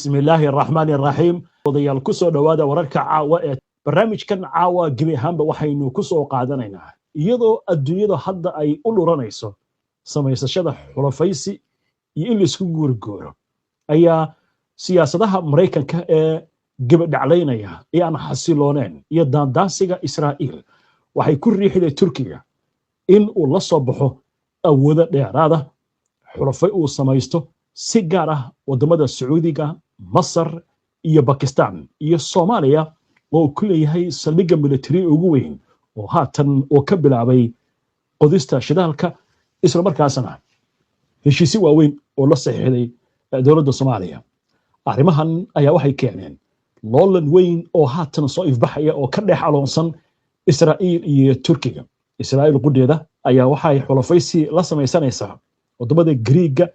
بسم الله الرحمن الرحيم odayaal ku soo dhawaada wararka caawa ee barnaamijkan caawa gebi ahaanba waxaynu ku soo qaadanaynaa iyadoo adduunyada hadda ay u dhuranayso samaysashada xulafaysi iyo in la isku guurgooro ayaa siyaasadaha Mareykanka ee gabadhaclaynaya ee aan xasilooneen iyo daandaansiga Israa'iil waxay ku riixday Turkiga in uu la soo baxo awoodo dheeraad ah xulafay uu samaysto si gaar ah wadamada Sacuudiga Masar iyo Pakistan iyo Soomaaliya oo ku leeyahay saldhigga military ugu weyn oo haatan oo ka bilaabay qodista shidaalka isla markaasna heshiisi waaweyn oo la saxiixday dowladda Soomaaliya arrimahan ayaa waxay keeneen loolan weyn oo haatan soo ifbaxaya oo ka dhex aloonsan Israa'iil iyo Turkiga Israa'iil qudeeda ayaa waxay xulafaysi la samaysanaysaa wadamada Greega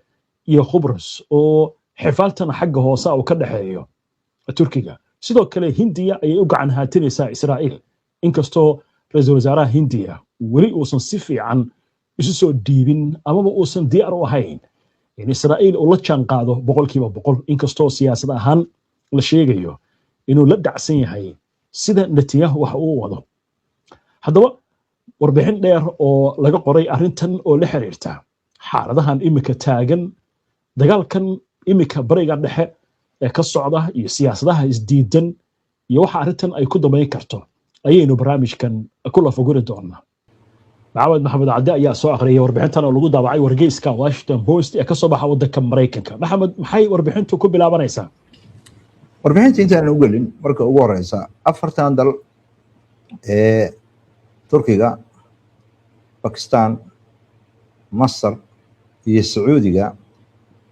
iyo Khubrus oo xifaaltan xagga hoose oo ka dhaxeeyo Turkiga sidoo kale Hindiya ay u gacan haatinaysaa Israa'iil inkastoo ra'iisul wasaaraha Hindiya weli uusan si fiican isu soo diibin ama uusan diyaar u ahayn in Israa'iil uu la jaan qaado 100% inkastoo siyaasad ahaan la sheegayo inuu la dhacsan yahay sida Netanyahu wax uu wado haddaba warbixin dheer oo laga qoray arrintan oo la xiriirta xaaladahan imika taagan dagaalkan imika bariga dhexe ee ka socda iyo siyaasadaha isdiidan iyo waxa arrintan ay ku dambeyn karto ayaynu barnaamijkan ku lafaguri doonaa maxamed cabdi ayaa soo akhriyay warbixintan oo lagu daabacay wargeyska Washington Post ee ka soo baxa waddanka Mareykanka maxamed maxay warbixintu ku bilaabanaysaa warbixinta intaan u gelin marka ugu horeysa afartan dal ee Turkiga Pakistan Masar iyo Sacuudiga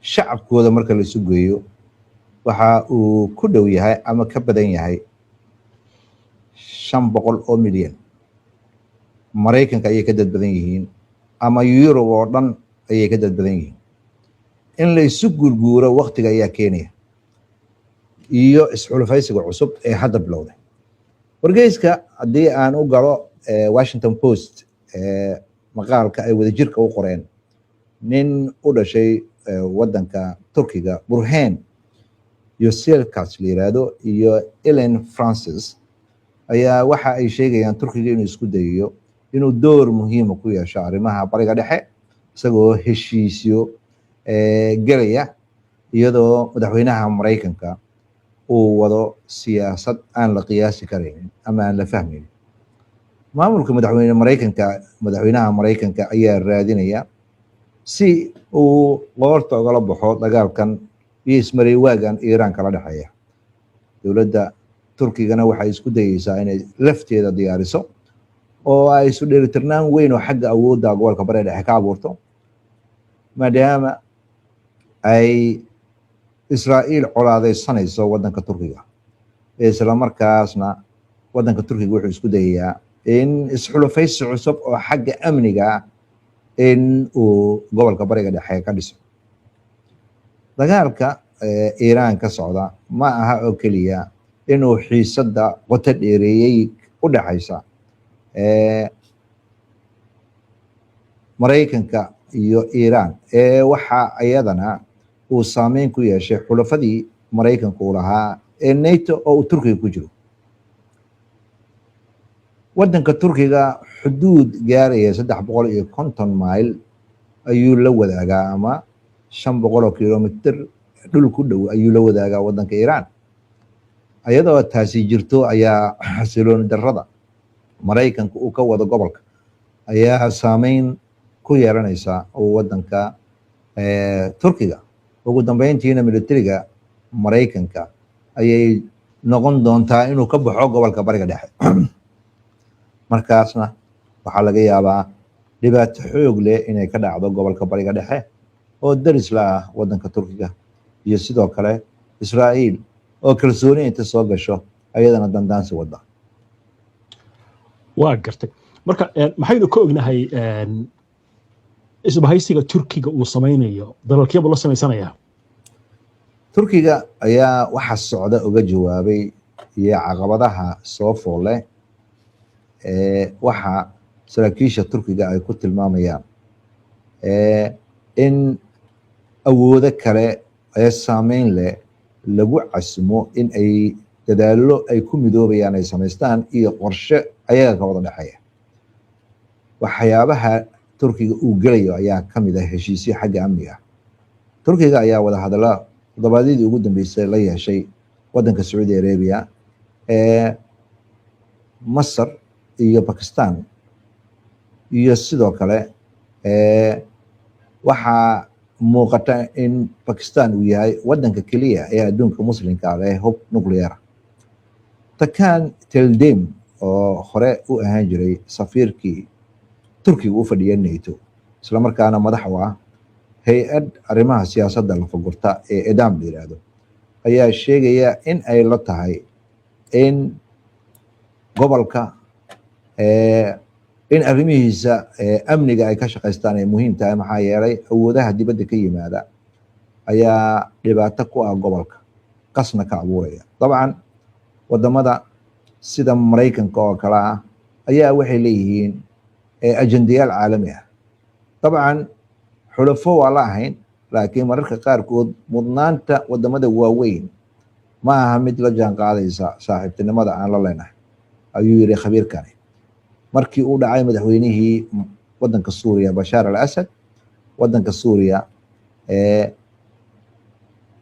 shacabkooda marka la isu geeyo waxa uu ku dhow yahay ama ka badan yahay 500 oo milyan Mareykanka ayay ka dad badan yihiin ama Europe oo dhan ayay ka dad badan yihiin in la isu gurguuro waqtiga ayaa keenaya iyo isxulafaysiga cusub ee hadda bilowday wargeyska haddii aan u galo Washington Post maqaalka ay wadajirka u qoreen nin u dhashay waddanka Turkiga Burhan Yusselkas la yiraahdo iyo Ellen Francis ayaa waxa ay sheegayaan Turkiga inuu isku dayayo inuu door muhiim ah ku yeesho arrimaha bariga dhexe isagoo heshiisyo galaya iyadoo madaxweynaha Mareykanka uu wado siyaasad aan la qiyaasi karin ama aan la fahmin maamulka madaxweynaha Mareykanka ayaa raadinaya si uu qoorta uga baxo dagaalkan iyo ismareewaagan Iiraan kala dhaxeeya dowladda Turkigana waxay isku dayaysaa inay lafteeda diyaariso oo ay isu dheelitirnaan weyn oo xagga awoodda gobolka bariga dhexe ka abuurto maadaama ay Israa'iil colaadeysanayso waddanka Turkiga isla markaasna waddanka Turkiga wuxuu isku dayayaa in isxulafaysi cusub oo xagga amniga in uu gobolka bariga dhexe ka dhiso dagaalka Iiraan ka socda ma aha oo kaliya inuu xiisada qoto dheereeyay u dhaxaysa Mareykanka iyo Iiraan waxa ayadana uu saameyn ku yeeshay xulafadii Mareykanka u lahaa ee NATO oo Turkiga ku jiro waddanka Turkiga xuduud gaaraya 350 mayl ayuu la wadaagaa ama 500 kilomitir dhul ku dhow ayuu la wadaagaa waddanka Iiraan ayadoo taasi jirto ayaa xasiloon darrada Mareykanka uu ka wado gobolka ayaa saameyn ku yeelanaysa waddanka Turkiga ugu dambeyntiina militariga Mareykanka ayay noqon doontaa inuu ka baxo gobolka bariga dhexe markaasna waxaa laga yaabaa dhibaato xoog leh inay ka dhacdo gobolka bariga dhexe oo daris la ah waddanka Turkiga iyo sidoo kale Israa'iil oo kalsooni inta soo gasho ayadana dandaansi wada waa gartay marka maxaynu ka ognahay isbahaysiga Turkiga uu samaynayo dalalkeeba la samaysanaya Turkiga ayaa waxa socda uga jawaabay iyo caqabadaha soo foole waxa saraakiisha Turkiga ay ku tilmaamayaan in awoodo kale ay saameyn leh lagu casmo in ay dadaallo ay ku midoobayaan ay samaystaan iyo qorshe ayaga ka wada dhexeeya. waxyaabaha turkiga uu gelayo ayaa ka mid ah heshiisyo xagga amniga. turkiga ayaa wada hadalla toddobaadyadii ugu dambeysay la yeeshay waddanka Sacuudi Arabia, Masar iyo Pakistan, iyo sidoo kale waxaa muuqata in Pakistan uu yahay waddanka keliya ee adduunka muslimka leh hub nuclear. Takan Teldem oo hore u ahaan jiray safiirkii turkiga u fadhiyay NATO, isla markaana madax u ah hay-ad arrimaha siyaasadda la fagurta ee EDAM la yiraahdo, ayaa sheegaya in ay la tahay in gobolka in arrimihiisa amniga ay ka shaqaystaan ay muhiim tahay, maxaa yeelay awoodaha dibadda ka yimaada ayaa dhibaato ku ah gobolka, qasna ka abuuraya. dabcan wadamada sida Maraykanka oo kale ah ayaa waxay leeyihiin ajendayaal caalami ah. dabcan xulafo waa la ahayn, laakiin mararka qaarkood mudnaanta wadamada waaweyn ma aha mid la jaan qaadaysa saaxiibtinimada aan la leenahay, ayuu yiri khabiirkani. markii uu dhacay madaxweynihii waddanka Suuriya Bashar al-Assad, waddanka Suuriya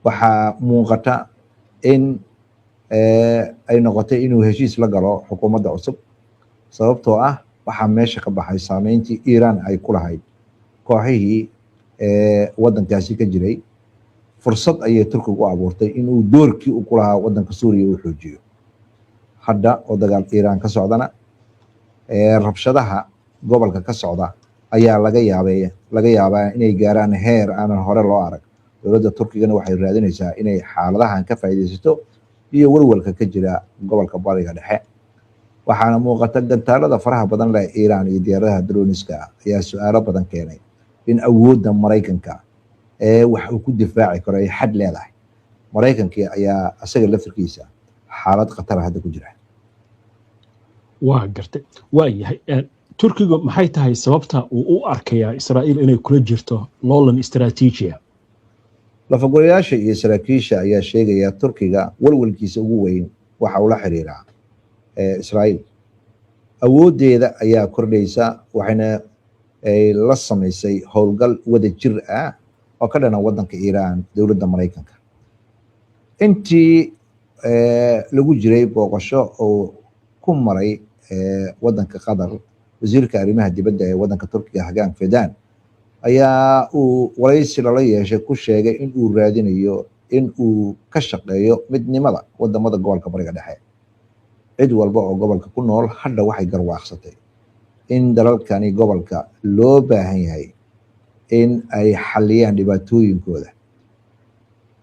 waxaa muuqata in ay noqotay inuu heshiis la galo xukuumadda cusub, sababtoo ah waxaa meesha ka baxay saameyntii Iiraan ay ku lahayd kooxihii waddankaasi ka jiray. fursad ayay turkiga u abuurtay inuu doorkii uu ku lahaa waddanka Suuriya uu xoojiyo. hadda oo dagaal Iiraan ka socdana rabshadaha gobolka ka socda ayaa laga yaabaa inay gaaraan heer aanan hore loo arag. dowladda turkigana waxay raadinaysaa inay xaaladahan ka faa'iidaysato iyo walwalka ka jira gobolka bariga dhexe. waxaana muuqata gantaalada faraha badan leh Iiraan iyo diyaaradaha droniska ayaa su'aalo badan keenay in awoodda Maraykanka wax uu ku difaaci karo ay xad leedahay. Maraykankii ayaa asaga laftirkiisa xaalad khatar hadda ku jira. waa gartay. waa yahay turkiga maxay tahay sababta uu u arkayaa Israa'iil inay kula jirto loolan istiraatiiji ah? lafagurayaasha iyo saraakiisha ayaa sheegaya turkiga walwalkiisa ugu weyn waxa uu la xiriiraa Israa'iil. awoodeeda ayaa kordhaysa, waxayna la samaysay howlgal wada jir ah oo ka dhana waddanka Iiraan dowladda Maraykanka. intii lagu jiray booqasho oo ku maray waddanka Qatar, wasiirka arrimaha dibadda ee waddanka Turkiga Hakan Fidan ayaa uu waraysi lala yeeshay ku sheegay in uu raadinayo in uu ka shaqeeyo midnimada wadamada gobolka bariga dhexe. cid walba oo gobolka ku nool hadda waxay garwaaqsatay in dalalkani gobolka loo baahan yahay in ay xaliyaan dhibaatooyinkooda.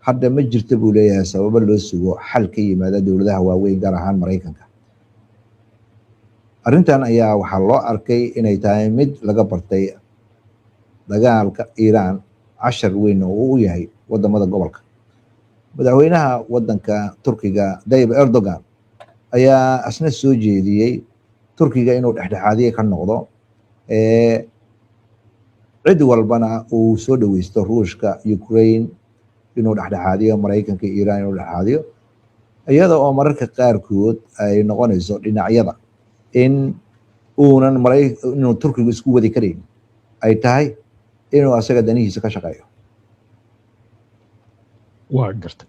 hadda ma jirta buu leeyahay sababo loo sugo xal ka yimaada dowladaha waaweyn, gaar ahaan Maraykanka. arrintan ayaa waxaa loo arkay inay tahay mid laga bartay dagaalka Iiraan, cashar weyn oo u yahay wadamada gobolka. madaxweynaha waddanka Turkiga Tayyip Erdogan ayaa asna soo jeediyey Turkiga inuu dhexdhexaadiye ka noqdo, cid walbana uu soo dhaweysto Ruushka, Ukraine inuu dhexdhexaadiyo, Maraykanka iyo Iiraan inuu dhexdhexaadiyo, iyada oo mararka qaarkood ay noqonayso dhinacyada in inuu Turkiga isku wadi karayn, ay tahay inuu asaga danihiisa ka shaqeeyo. waa gartay.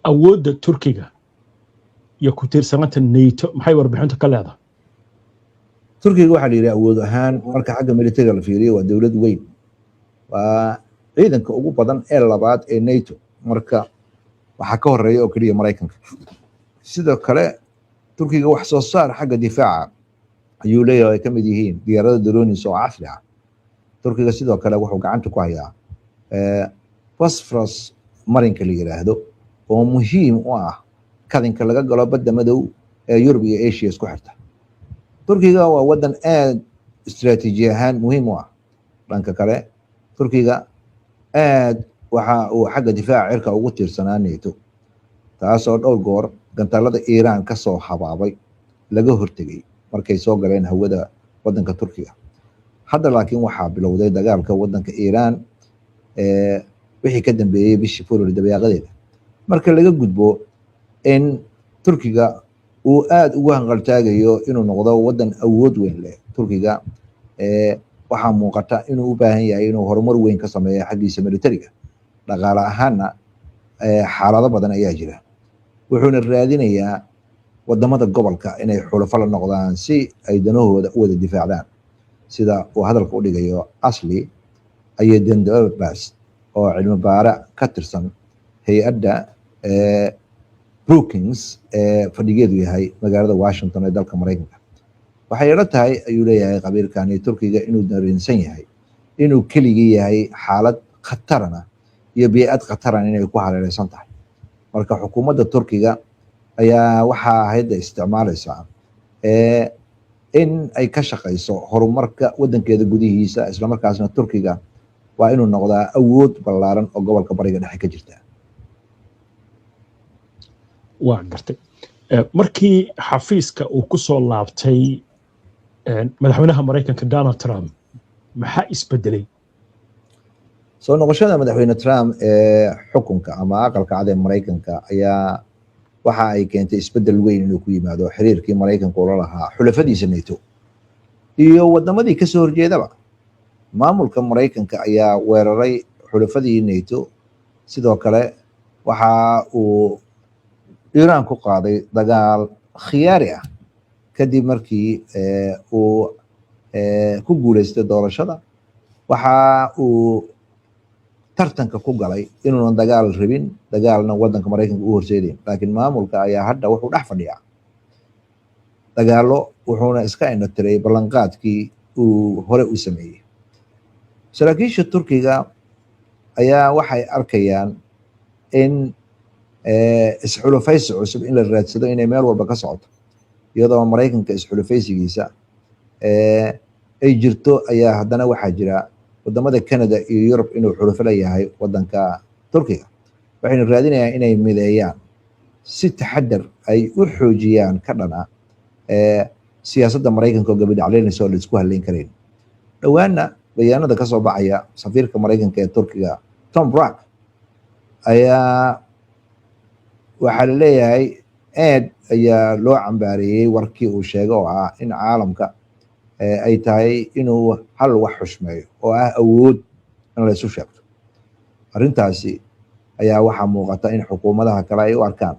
awoodda Turkiga iyo ku tiirsanaanta NATO maxay warbixintu ka leedahay? turkiga waxaa la yidhi awood ahaan marka xagga militariga la fiiriyo waa dowlad weyn, waa ciidanka ugu badan ee labaad ee NATO, marka waxaa ka horeeya oo keliya Maraykanka. sidoo kale turkiga wax soo saar xagga difaaca ayuu leeyahay, ay ka mid yihiin diyaarada drones oo casri ah. turkiga sidoo kale wuxuu gacanta ku hayaa Bosphorus marinka la yiraahdo oo muhiim u ah kadinka laga galo badda madow ee Yurub iyo Asia isku xirta. turkiga waa waddan aad istiraatiiji ahaan muhiim u ah. dhanka kale turkiga aad waxa uu xagga difaaca cirka ugu tiirsanaa NATO, taasoo dhowr goor gantaalada Iiraan ka soo habaabay laga hortegay markay soo galeen hawada waddanka Turkiga. hadda laakiin waxaa bilowday dagaalka waddanka Iiraan wixii ka dambeeyay bishii February dabayaaqadeeda. marka laga gudbo in turkiga uu aad ugu hanqaltaagayo inuu noqdo wadan awood weyn leh. turkiga waxaa muuqata inuu u baahan yahay inuu horumar weyn ka sameeyo xaggiisa militariga. dhaqaale ahaanna xaalado badan ayaa jira, wuxuuna raadinayaa wadamada gobolka inay xulafo la noqdaan si ay danahooda u wada difaacdaan, sida uu hadalka u dhigayo Asli Ayyadendobas oo cilmi baare ka tirsan hay-adda Brookings fadhigeedu yahay magaalada Washington ee dalka Mareykanka. waxay ila tahay ayuu leeyahay qabiilkani turkiga inuu dareensan yahay inuu keligii yahay xaalad khatarana iyo bii'ad khataran inay ku hareereysan tahay. marka xukuumadda turkiga ayaa waxaa hadda isticmaalaysaa in ay ka shaqayso horumarka wadankeeda gudihiisa, islamarkaasna turkiga waa inuu noqdaa awood ballaaran oo gobolka bariga dhexe ka jirta. waa gartay. markii xafiiska uu ku soo laabtay madaxweynaha Mareykanka Donald Trump, maxaa isbedelay? soo noqoshada madaxweyne Trump ee xukunka ama aqalka cad ee Mareykanka ayaa waxa ay keentay isbedel weyn inuu ku yimaado xiriirkii Mareykanka ula lahaa xulafadiisa NATO iyo wadamadii ka soo horjeedaba. maamulka Mareykanka ayaa weeraray xulafadii NATO, sidoo kale waxa uu Iran ku qaaday dagaal khiyaari ah kadib markii uu ku guuleystay doorashada. waxa uu tartanka ku galay inuunan dagaal rabin, dagaalna wadanka Mareykanka u horseedayn, laakiin maamulka ayaa hadda wuxuu dhex fadhiyaa dagaalo, wuxuuna iska indhatiray ballanqaadkii uu hore u sameeyey. saraakiisha turkiga ayaa waxay arkayaan in isxulufaysi cusub in la raadsado inay meel walba ka socoto, iyadoo Mareykanka isxulufaysigiisa ay jirto ayaa haddana waxaa jira wadamada Canada iyo Yurub inuu xulufo la yahay wadanka turkiga. waxayna raadinayaan inay mideeyaan si taxadar ay u xoojiyaan ka dhana siyaasadda Mareykanka oo gabadhacleynaysa oo la isku halleyn karayn. dhowaana bayaanada ka soo baxaya safiirka Mareykanka ee turkiga Tom Bragg ayaa waxaa la leeyahay aad ayaa loo cambaareeyey warkii uu sheegay oo ah in caalamka ay tahay inuu hal wax xushmeeyo oo ah awood in la isu sheegto. arrintaasi ayaa waxaa muuqata in xukuumadaha kale ay u arkaan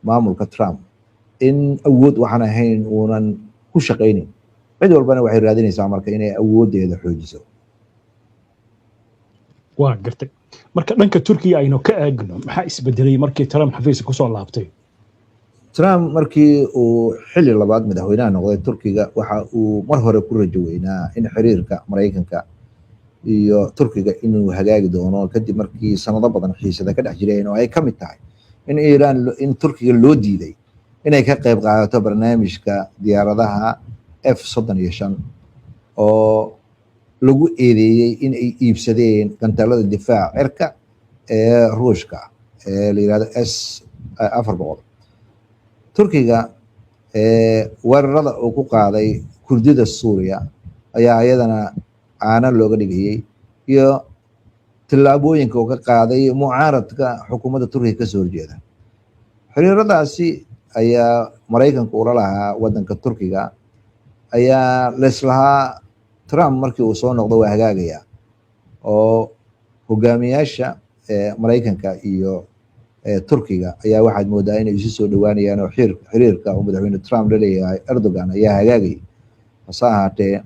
maamulka Trump in awood waxaan ahayn uunan ku shaqaynin. cid walbana waxay raadinaysaa marka inay awoodeeda xoojiso. waa gartay. marka dhanka Turkiga aynu ka eegno, maxaa isbedelay markii Trump xafiiska ku soo laabtay? Trump markii uu xilli labaad madaxweynaha noqday turkiga waxa uu mar hore ku rajo weynaa in xiriirka Mareykanka iyo turkiga inuu hagaagi doono, kadib markii sanado badan xiisada ka dhex jireen oo ay ka mid tahay in Iran in turkiga loo diiday inay ka qayb qaadato barnaamijka diyaaradaha F-35 oo lagu eedeeyey in ay iibsadeen gantaalada difaaca cirka ee Ruushka ee la yiraahdo S-400. turkiga weerarada uu ku qaaday kurdida Suuriya ayaa iyadana caana looga dhigayay, iyo tallaabooyinka uu ka qaaday mucaaradka xukuumadda turkiga ka soo horjeeda. xiriiradaasi ayaa Mareykanka ula lahaa wadanka turkiga ayaa leslahaa Trump markii uu soo noqdo waa hagaagaya, oo hogaamiyaasha Mareykanka iyo turkiga ayaa waxaad moodaa inay isu soo dhawaanayaan oo xiriirka uu madaxweyne Trump la leeyahay Erdogan ayaa hagaagay. hase ahaatee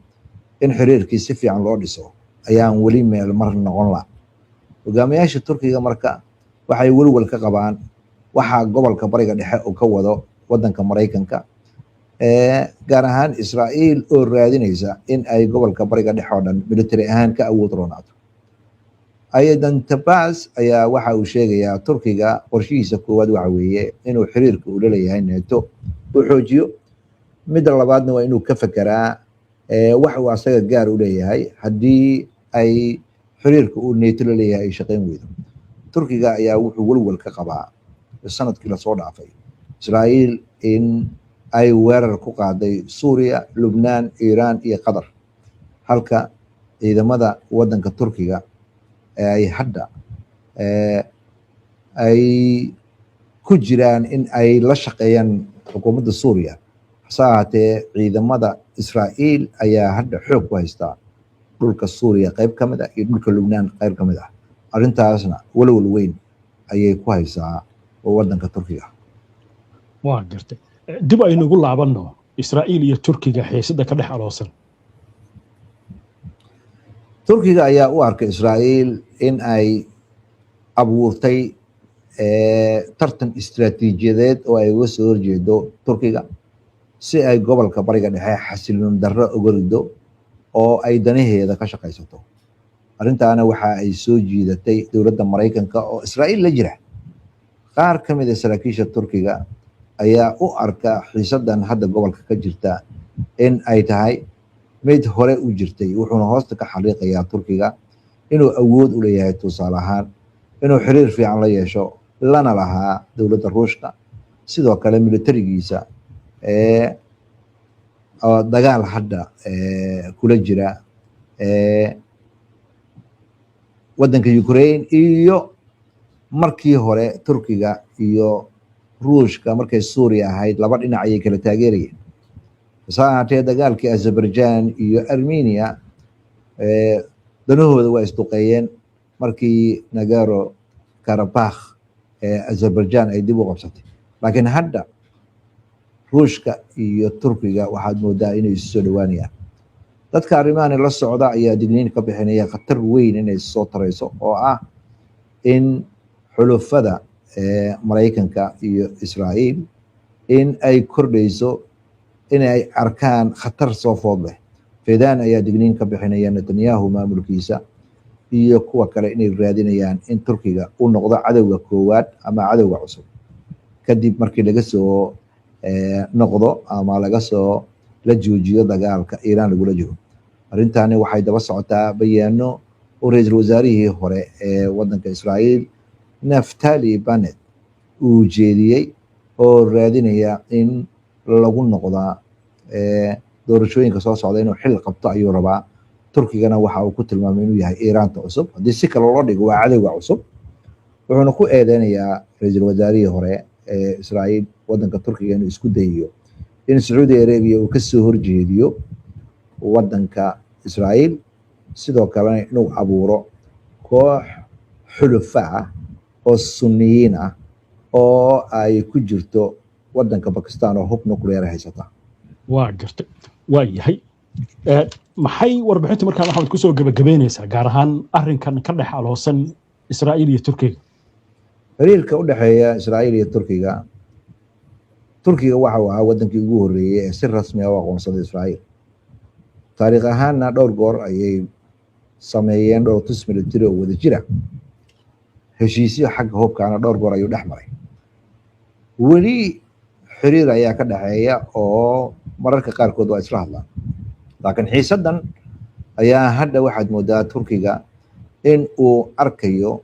in xiriirkii si fiican loo dhiso ayaan weli meel mar noqon la. hogaamiyaasha turkiga marka waxay welwel ka qabaan waxa gobolka bariga dhexe uu ka wado wadanka Mareykanka, gaar ahaan Israa'iil oo raadinaysa in ay gobolka bariga dhexe oo dhan military ahaan ka awood roonaato. Ayyadendobas ayaa waxa uu sheegayaa turkiga qorshihiisa koowaad waxa weeye inuu xiriirka uu la leeyahay NATO uu xoojiyo. midda labaadna waa inuu ka fekeraa wax uu asaga gaar u leeyahay haddii ay xiriirka uu NATO la leeyahay ay shaqayn weydo. turkiga ayaa wuxuu welwel ka qabaa sanadkii lasoo dhaafay Israa'iil in ay weerar ku qaaday Suuriya, Lubnaan, Iran iyo Qatar, halka ciidamada wadanka turkiga ay hadda ay ku jiraan in ay la shaqeeyaan xukuumadda suuriya hase ahaatee ciidamada israa'iil ayaa hadda xoog ku haystaa dhulka suuriya qayb ka mid ah iyo dhulka lubnaan qayb ka mid ah arrintaasna walwal weyn ayay ku haysaa waddanka turkiga. waa gartay dib aynu ugu laabanno israa'iil iyo turkiga xiisada ka dhex aloosan. turkiga ayaa u arkay israa'iil in ay abuurtay tartan istiraatiijiyadeed oo ay uga soo horjeedo turkiga si ay gobolka bariga dhexe xasiloon darro uga rido oo ay danaheeda ka shaqaysato. arrintaana waxa ay soo jiidatay dowladda maraykanka oo israa'iil la jira. qaar ka mid ah saraakiisha turkiga ayaa u arka xiisadan hadda gobolka ka jirta in ay tahay mid hore u jirtay, wuxuuna hoosta ka xariiqayaa turkiga inuu awood u leeyahay tusaale ahaan inuu xiriir fiican la yeesho lana lahaa dowladda ruushka, sidoo kale militarigiisa oo dagaal hadda kula jira waddanka Ukraine, iyo markii hore turkiga iyo ruushka markay suuriya ahayd laba dhinac ayay kala taageerayeen. hase ahaatee dagaalkii azerbaijan iyo armenia danahooda waa isduqeeyeen markii nagaro karabakh azerbaijan ay dib u qabsatay. laakiin hadda ruushka iyo turkiga waxaad moodaa inay isu soo dhawaanayaan. dadka arrimahan la socda ayaa digniin ka bixinaya khatar weyn inay soo tarayso oo ah in xulufada maraykanka iyo israa'iil in ay kordhayso in ay arkaan khatar soo food leh. fedaan ayaa digniin ka bixinaya netanyahu maamulkiisa iyo kuwa kale inay raadinayaan in turkiga uu noqdo cadowga koowaad ama cadowga cusub kadib markii laga soo noqdo ama laga soo la joojiyo dagaalka iiraan lagula jiro. arrintani waxay daba socotaa bayaano oo ra'iisul wasaarihii hore ee waddanka israa'iil naftali bennett uu jeediyey oo raadinaya in lagu noqdaa doorashooyinka soo socda inuu xil qabto ayuu rabaa. turkigana waxa uu ku tilmaamay inuu yahay iiraanta cusub, haddii si kale loo dhigo waa cadowga cusub. wuxuuna ku eedeynayaa ra'iisul wasaarihii hore ee israa'iil waddanka turkiga inuu isku dayayo in sacuudi arabiya uu kasoo horjeediyo waddanka israa'iil, sidoo kalena inuu abuuro koox xulufa ah oo sunniyiin ah oo ay ku jirto waddanka bakistan oo hub nuclear haysata. waa gartay waa yahay maxay warbixintu markaa maxamed kusoo gabagabeynaysaa gaar ahaan arrinkan ka dhex aloosan israa'iil iyo turkiga? xiriirka u dhexeeya israa'iil iyo turkiga waxa uu ahaa waddankii ugu horreeyey ee si rasmi ah u aqoonsaday israa'iil. taariikh ahaanna dhowr goor ayay sameeyeen dhowr tus military oo wada jira. heshiisyo xagga hubkaana dhowr goor ayuu dhex maray. weli xiriir ayaa ka dhexeeya oo mararka qaarkood waa isla hadlaan. laakiin xiisadan ayaa hadda waxaad moodaa turkiga in uu arkayo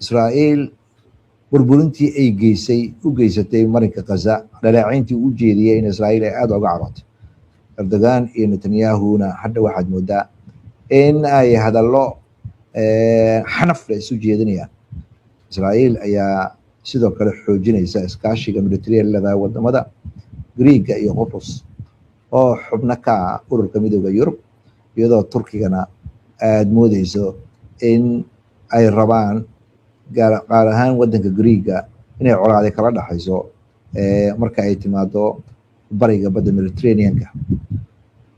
israa'iil burburintii ay u geysatay marinka Gaza, dhaleecayntii u jeediyay in israa'iil ay aad uga carootay. erdogan iyo netanyahuna hadda waxaad moodaa in ay hadallo xanaf leh isu jeedinayaan. israa'iil ayaa sidoo kale xoojinaysa iskaashiga militariga leedahay wadamada Greega iyo Qobrus oo xubno ka ah ururka midowda Yurub, iyadoo turkigana aad moodeyso in ay rabaan gaar ahaan waddanka Greega inay colaade kala dhaxayso marka ay timaado bariga badda Mediterranean-ka.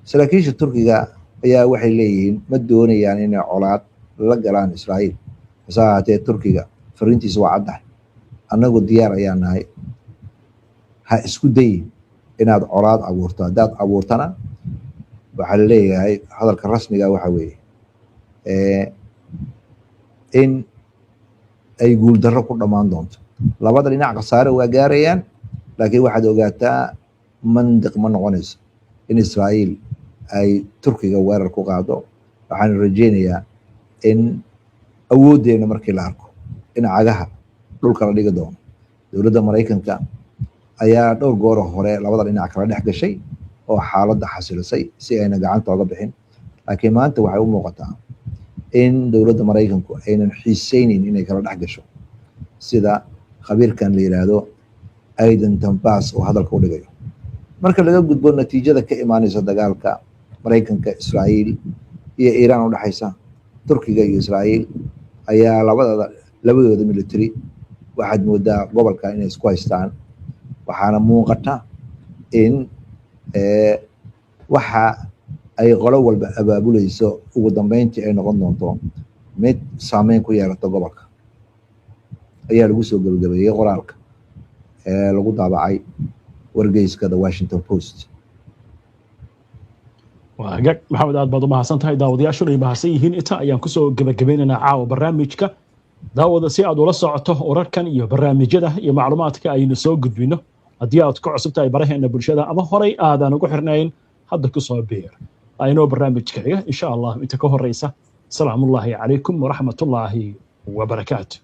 saraakiisha turkiga ayaa waxay leeyihiin ma doonayaan inay colaad la galaan israa'iil. hase ahaatee turkiga fariintiisa waa caddahay, annagu diyaar ayaa nahay, ha isku dayin inaad colaad abuurto. haddaad abuurtana waxaa la leeyahay hadalka rasmiga waxa weeye in ay guuldarro ku dhammaan doonto. labada dhinac khasaare waa gaarayaan, laakiin waxaad ogaataa mandiq ma noqonayso in israa'iil ay turkiga weerar ku qaado. waxaan rajaynayaa in awooddeena markii la arko in cagaha dhulka la dhigi doono. dowladda maraykanka ayaa dhowr goor hore labada dhinac kala dhex gashay oo xaaladda xasilisay si ayna gacanta oga bixin. laakiin maanta waxay u muuqataa in dowladda maraykanku aynan xiisaynin inay kala dhex gasho, sida khabiirkan la yiraahdo Aidan Tambas oo hadalka u dhigayo marka laga gudbo natiijada ka imaanaysa dagaalka Mareykanka Israa'iil iyo Iiraan u dhaxaysa Turkiga iyo Israa'iil ayaa labadooda military waxaad moodaa gobolka inay isku haystaan waxaana muuqata in waxa ay qolo walba abaabulayso ugu dambeyntii ay noqon doonto mid saameyn ku yeelata gobolka ayaa lagu soo gabagabeeyay qoraalka lagu daabacay wargeyska The Washington Post. waagag maxamed aad baad u mahadsantahay daawadayaashu ay mahadsan yihiin inta ayaan kusoo gabagabaynaynaa caawa barnaamijka daawada si aad ula socoto wararkan iyo barnaamijyada iyo macluumaadka aynu soo gudbino haddii aad ku cusub tahay baraheena bulshada ama horay aadan ugu xirnayn hadda ku soo biir aynoo barnaamijkayga insha allah inta ka horeysa salaamullaahi calaykum waraxmatullaahi wabarakaatu